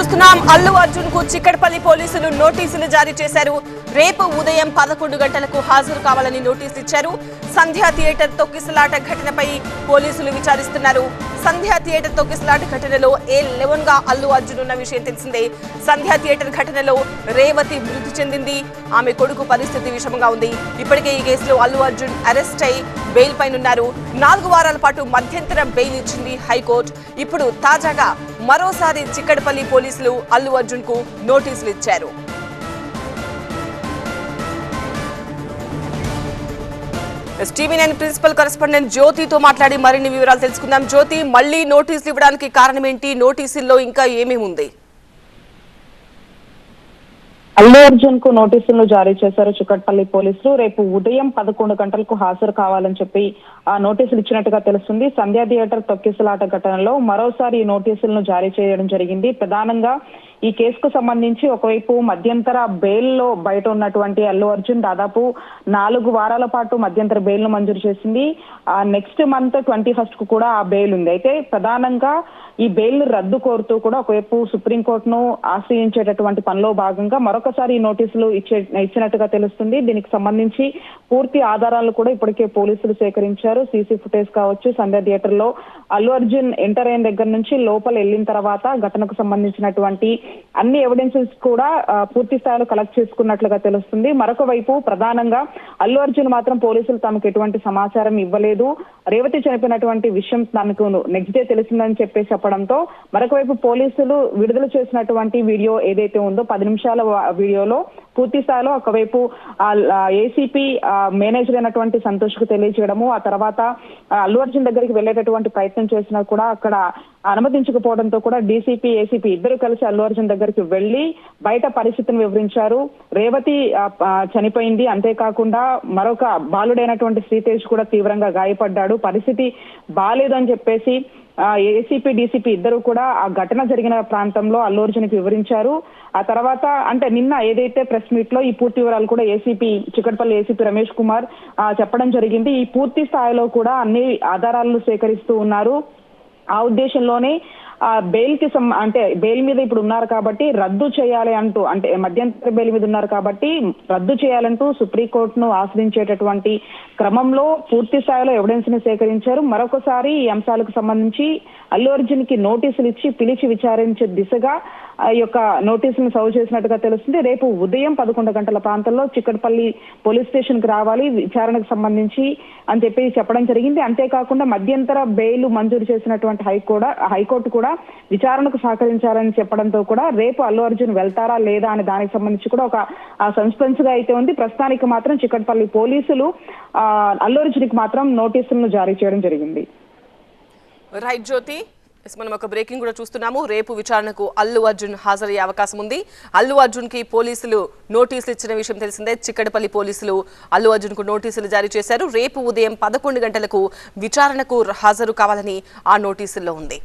చూస్తున్నాం. అల్లు అర్జున్ కు చిక్కడపల్లి పోలీసులు నోటీసులు జారీ చేశారు. రేపు ఉదయం 11 గంటలకు హాజరు కావాలని నోటీసులు ఇచ్చారు. సంధ్యా థియేటర్ తొక్కిసలాట ఘటనపై పోలీసులు విచారిస్తున్నారు. సంధ్యా థియేటర్ తొక్కిసలాట ఘటనలో A11 గా అల్లు అర్జున్ ఉన్న విషయం తెలిసిందే. సంధ్యా థియేటర్ ఘటనలో రేవతి మృతి చెందింది. ఆమె కొడుకు పరిస్థితి విషమంగా ఉంది. ఇప్పటికే ఈ కేసులో అల్లు అర్జున్ అరెస్ట్ అయి బెయిల్ పైనున్నారు. 4 వారాల పాటు మధ్యంతర బెయిల్ ఇచ్చింది హైకోర్టు. ఇప్పుడు తాజాగా మరోసారి చిక్కడపల్లి పోలీసులు అల్లు అర్జున్ కు నోటీసులు ఇచ్చారు. టీవీ9 ప్రిన్సిపల్ కరెస్పాండెంట్ జ్యోతితో మాట్లాడి మరిన్ని వివరాలు తెలుసుకుందాం. జ్యోతి, మళ్లీ నోటీసులు ఇవ్వడానికి కారణం ఏంటి? నోటీసుల్లో ఇంకా ఏమేమి ఉంది? అల్లు అర్జున్ కు నోటీసులను జారీ చేశారు చిక్కడపల్లి పోలీసులు. రేపు ఉదయం 11 గంటలకు హాజరు కావాలని చెప్పి ఆ నోటీసులు ఇచ్చినట్టుగా తెలుస్తుంది. సంధ్యా థియేటర్ తొక్కిసలాట ఘటనలో మరోసారి ఈ నోటీసులను జారీ చేయడం జరిగింది. ప్రధానంగా ఈ కేసుకు సంబంధించి ఒకవైపు మధ్యంతర బెయిల్లో బయట ఉన్నటువంటి అల్లు అర్జున్ దాదాపు 4 వారాల పాటు మధ్యంతర బెయిల్ ను మంజూరు చేసింది. నెక్స్ట్ మంత్ 21st కు కూడా ఆ బెయిల్ ఉంది. అయితే ప్రధానంగా ఈ బెయిల్ ను రద్దు కోరుతూ కూడా ఒకవైపు సుప్రీంకోర్టును ఆశ్రయించేటటువంటి పనిలో భాగంగా మరొకసారి ఈ నోటీసులు ఇచ్చినట్టుగా తెలుస్తుంది. దీనికి సంబంధించి పూర్తి ఆధారాలు కూడా ఇప్పటికే పోలీసులు సేకరించారు. సీసీ ఫుటేజ్ కావచ్చు, సంధ్యా థియేటర్ లో అల్లు అర్జున్ ఎంటర్ అయిన దగ్గర నుంచి లోపల వెళ్ళిన తర్వాత ఘటనకు సంబంధించినటువంటి అన్ని ఎవిడెన్సెస్ కూడా పూర్తి స్థాయిలో కలెక్ట్ చేసుకున్నట్లుగా తెలుస్తుంది. మరొక వైపు ప్రధానంగా అల్లు అర్జున్ మాత్రం పోలీసులు తమకు ఎటువంటి సమాచారం ఇవ్వలేదు, రేవతి చనిపోయినటువంటి విషయం తనకు నెక్స్ట్ డే తెలిసిందని చెప్పేసి చెప్పడంతో మరొక వైపు పోలీసులు విడుదల చేసినటువంటి వీడియో ఏదైతే ఉందో 10 నిమిషాల వీడియోలో పూర్తి స్థాయిలో ఒకవైపు ఏసీపీ మేనేజర్ అయినటువంటి సంతోష్ కు తెలియజేయడము, ఆ తర్వాత అల్లు అర్జున్ దగ్గరికి వెళ్లేటటువంటి ప్రయత్నం చేసినా కూడా అక్కడ అనుమతించకపోవడంతో కూడా డీసీపీ ఏసీపీ ఇద్దరు కలిసి అల్లు అర్జున్ దగ్గరికి వెళ్లి బయట పరిస్థితిని వివరించారు. రేవతి చనిపోయింది, అంతేకాకుండా మరొక బాలుడైనటువంటి శ్రీతేజ్ కూడా తీవ్రంగా గాయపడ్డాడు, పరిస్థితి బాలేదు అని చెప్పేసి ఏసీపీ డీసీపీ ఇద్దరు కూడా ఆ ఘటన జరిగిన ప్రాంతంలో అల్లు అర్జున్ కి వివరించారు. ఆ తర్వాత అంటే నిన్న ఏదైతే ప్రెస్ మీట్ లో ఈ పూర్తి వివరాలు కూడా చిక్కడపల్లి ఏసీపీ రమేష్ కుమార్ చెప్పడం జరిగింది. ఈ పూర్తి స్థాయిలో కూడా అన్ని ఆధారాలను సేకరిస్తూ ఉన్నారు. ఆ ఉద్దేశంలోనే బెయిల్ కి అంటే బెయిల్ మీద ఇప్పుడు ఉన్నారు కాబట్టి రద్దు చేయాలి అంటూ, అంటే మధ్యంతర బెయిల్ మీద ఉన్నారు కాబట్టి రద్దు చేయాలంటూ సుప్రీంకోర్టును ఆశ్రయించేటటువంటి క్రమంలో పూర్తి స్థాయిలో ఎవిడెన్స్ ని సేకరించారు. మరొకసారి ఈ అంశాలకు సంబంధించి అల్లు అర్జున్ కి నోటీసులు ఇచ్చి పిలిచి విచారించే దిశగా ఈ యొక్క నోటీసులను సర్వ్ చేసినట్టుగా తెలుస్తుంది. రేపు ఉదయం 11 గంటల ప్రాంతంలో చిక్కడపల్లి పోలీస్ స్టేషన్ కి రావాలి విచారణకు సంబంధించి అని చెప్పి చెప్పడం జరిగింది. అంతేకాకుండా మధ్యంతర బెయిల్ మంజూరు చేసినటువంటి హైకోర్టు కూడా విచారణకు సహకరించాలని చెప్పడంతో కూడా రేపు అల్లు అర్జున్ వెళ్తారా లేదా అనే దానికి సంబంధించి కూడా ఒక సస్పెన్స్ గా అయితే ఉంది. ప్రస్తుతానికి మాత్రం చిక్కడపల్లి పోలీసులు అల్లు అర్జున్ కి మాత్రం నోటీసులను జారీ చేయడం జరిగింది. రైట్ జ్యోతి, మనం ఒక బ్రేకింగ్ కూడా చూస్తున్నాము. రేపు విచారణకు అల్లు అర్జున్ హాజరయ్యే అవకాశం ఉంది. అల్లు అర్జున్ కి పోలీసులు నోటీసులు ఇచ్చిన విషయం తెలిసిందే. చిక్కడపల్లి పోలీసులు అల్లు అర్జున్ కు నోటీసులు జారీ చేశారు. రేపు ఉదయం 11 గంటలకు విచారణకు హాజరు కావాలని ఆ నోటీసుల్లో ఉంది.